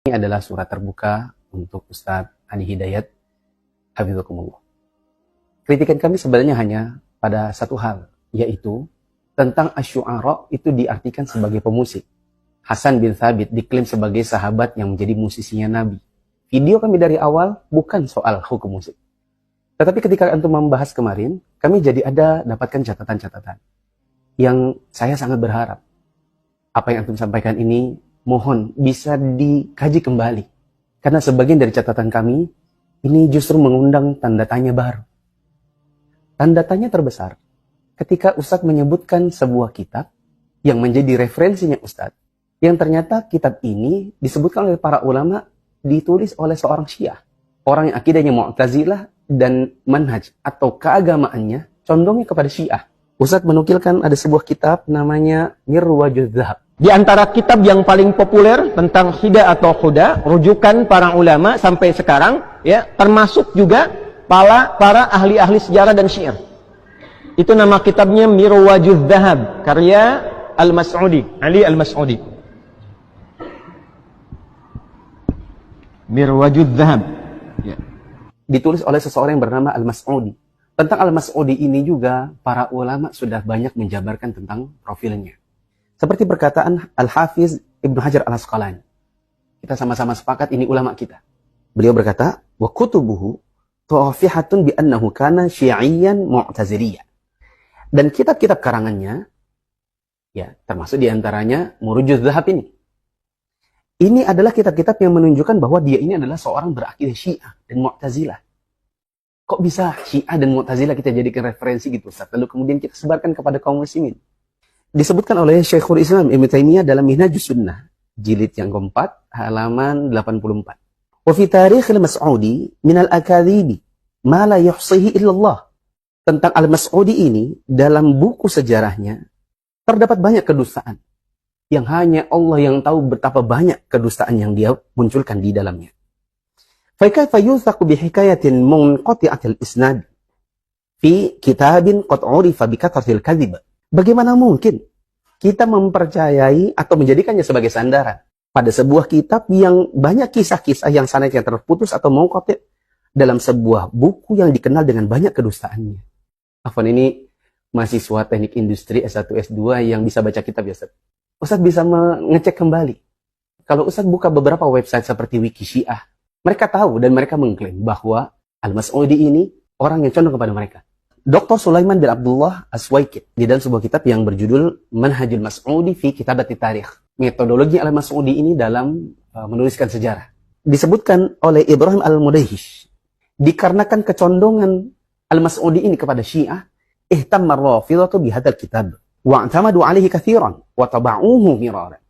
Ini adalah surat terbuka untuk Ustadz Adi Hidayat, Hafizakumullah. Kritikan kami sebenarnya hanya pada satu hal, yaitu tentang Asy-Syu'ara itu diartikan sebagai pemusik. Hasan bin Thabit diklaim sebagai sahabat yang menjadi musisinya Nabi. Video kami dari awal bukan soal hukum musik. Tetapi ketika antum membahas kemarin, kami jadi ada dapatkan catatan-catatan yang saya sangat berharap apa yang antum sampaikan ini mohon bisa dikaji kembali. Karena sebagian dari catatan kami, ini justru mengundang tanda tanya baru. Tanda tanya terbesar, ketika Ustadz menyebutkan sebuah kitab yang menjadi referensinya Ustadz, yang ternyata kitab ini disebutkan oleh para ulama, ditulis oleh seorang Syiah. Orang yang akidahnya Mu'tazilah dan manhaj atau keagamaannya condongnya kepada Syiah. Ustadz menukilkan ada sebuah kitab namanya Mirwajuz Zahab. Di antara kitab yang paling populer tentang hida atau khuda, rujukan para ulama sampai sekarang, ya, termasuk juga para ahli-ahli sejarah dan syair. Itu nama kitabnya Mirwajuz Zahab, karya Al-Mas'udi, Ali Al-Mas'udi. Mirwajuz Zahab. Ya. Ditulis oleh seseorang yang bernama Al-Mas'udi. Tentang Al-Mas'udi ini juga para ulama sudah banyak menjabarkan tentang profilnya. Seperti perkataan Al-Hafiz Ibnu Hajar Al-Asqalani. Kita sama-sama sepakat ini ulama kita. Beliau berkata, wa kutubuhu tafihatun bi annahu kana syi'iyyan mu'taziliyyan. Dan kitab-kitab karangannya, ya, termasuk diantaranya Murujuz Zahab ini. Ini adalah kitab-kitab yang menunjukkan bahwa dia ini adalah seorang berakidah Syiah dan Mu'tazilah. Kok bisa Syiah dan Mu'tazilah kita jadikan referensi gitu, Ustaz? Lalu kemudian kita sebarkan kepada kaum muslimin. Disebutkan oleh Syekhul Islam Ibnu Taimiyah dalam Minhajus Sunnah, jilid yang keempat, halaman 84. Wa fi tarikh al-Mas'udi min al-akadhibi ma la yuhsihi illallah. Tentang Al-Mas'udi ini, dalam buku sejarahnya, terdapat banyak kedustaan. Yang hanya Allah yang tahu betapa banyak kedustaan yang dia munculkan di dalamnya. Fa kaifa yuthaqu bi hikayatin munqati'atil isnad fi kitabin qad 'urifa bi kathratil kadhib. Bagaimana mungkin kita mempercayai atau menjadikannya sebagai sandaran pada sebuah kitab yang banyak kisah-kisah yang sanadnya terputus atau munqati' dalam sebuah buku yang dikenal dengan banyak kedustaannya. Afwan, ini mahasiswa teknik industri S1, S2 yang bisa baca kitab ya Ustaz. Ustaz bisa mengecek kembali. Kalau Ustaz buka beberapa website seperti Wiki Syiah, mereka tahu dan mereka mengklaim bahwa Al-Mas'udi ini orang yang condong kepada mereka. Dr. Sulaiman bin Abdullah As-Suwaikid di dalam sebuah kitab yang berjudul Manhajul Mas'udi fi Kitabati Tarikh. Metodologi Al-Mas'udi ini dalam menuliskan sejarah. Disebutkan oleh Ibrahim Al-Mudayhish, dikarenakan kecondongan Al-Mas'udi ini kepada Syiah, ihtamma ar-Rafidhatu bihadzal kitab wa'tamadu 'alaihi katsiran wa taba'uhu miraran.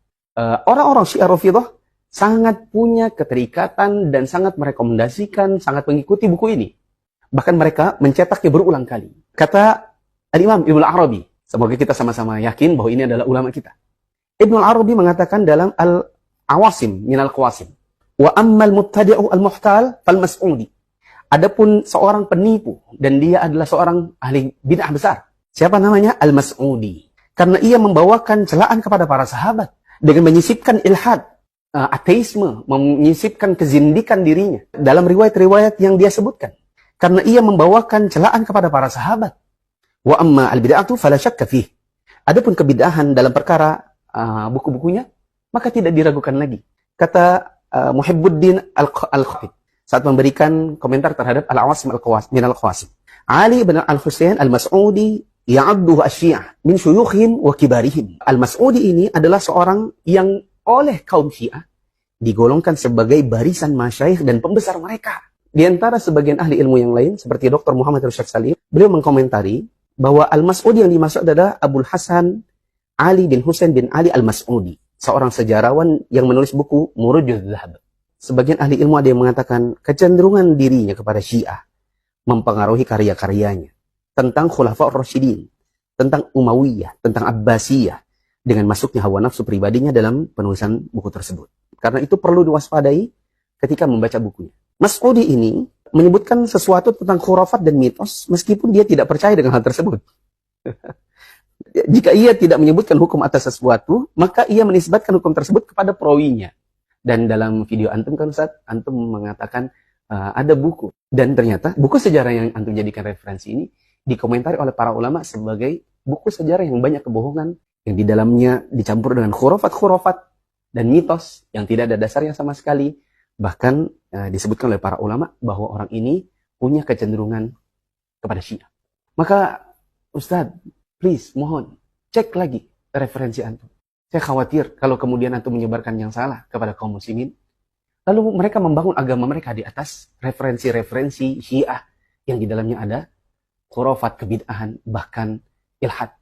Orang-orang Syiah Rafidhah sangat punya keterikatan dan sangat merekomendasikan, sangat mengikuti buku ini. Bahkan mereka mencetaknya berulang kali. Kata Al-Imam Ibnu Arabi, semoga kita sama-sama yakin bahwa ini adalah ulama kita. Ibnu Arabi mengatakan dalam Al-Awasim min Al-Qawasim, wa ammal mubtadi'u al-muhtal fal Mas'udi. Adapun seorang penipu dan dia adalah seorang ahli bid'ah besar. Siapa namanya? Al-Mas'udi. Karena ia membawakan celaan kepada para sahabat dengan menyisipkan ilhad, ateisme, menyisipkan kezindikan dirinya dalam riwayat-riwayat yang dia sebutkan. Karena ia membawakan celaan kepada para sahabat. Wa amma al-bid'atu fala syakka fih. Adapun kebid'ahan dalam perkara buku-bukunya, maka tidak diragukan lagi. Kata Muhibbuddin Al-Khatib saat memberikan komentar terhadap Al-Awasim min Al-Qawasim. Ali bin Al-Husain Al-Mas'udi ya'adduhu asy-Syiah min syuyukhihim wa kibarihim. Al-Mas'udi ini adalah seorang yang oleh kaum Syiah digolongkan sebagai barisan masyayikh dan pembesar mereka. Di antara sebagian ahli ilmu yang lain, seperti Dr. Muhammad Rashid Salim, beliau mengkomentari bahwa Al-Mas'udi yang dimaksud adalah Abul Hasan Ali bin Husain bin Ali Al-Mas'udi, seorang sejarawan yang menulis buku Murujuz Zahab. Sebagian ahli ilmu ada yang mengatakan kecenderungan dirinya kepada Syiah mempengaruhi karya-karyanya tentang Khulafaur Rasyidin, tentang Umayyah, tentang Abbasiyah, dengan masuknya hawa nafsu pribadinya dalam penulisan buku tersebut. Karena itu perlu diwaspadai ketika membaca bukunya. Mas'udi ini menyebutkan sesuatu tentang khurafat dan mitos meskipun dia tidak percaya dengan hal tersebut. Jika ia tidak menyebutkan hukum atas sesuatu, maka ia menisbatkan hukum tersebut kepada perawinya. Dan dalam video antum kan Ustaz, antum mengatakan ada buku. Dan ternyata buku sejarah yang antum jadikan referensi ini dikomentari oleh para ulama sebagai buku sejarah yang banyak kebohongan, yang di dalamnya dicampur dengan khurafat-khurafat dan mitos yang tidak ada dasarnya sama sekali. Bahkan disebutkan oleh para ulama bahwa orang ini punya kecenderungan kepada Syiah. Maka Ustadz, please, mohon, cek lagi referensi antum. Saya khawatir kalau kemudian antum menyebarkan yang salah kepada kaum muslimin, lalu mereka membangun agama mereka di atas referensi-referensi Syiah yang di dalamnya ada khurafat, kebid'ahan, bahkan ilhad.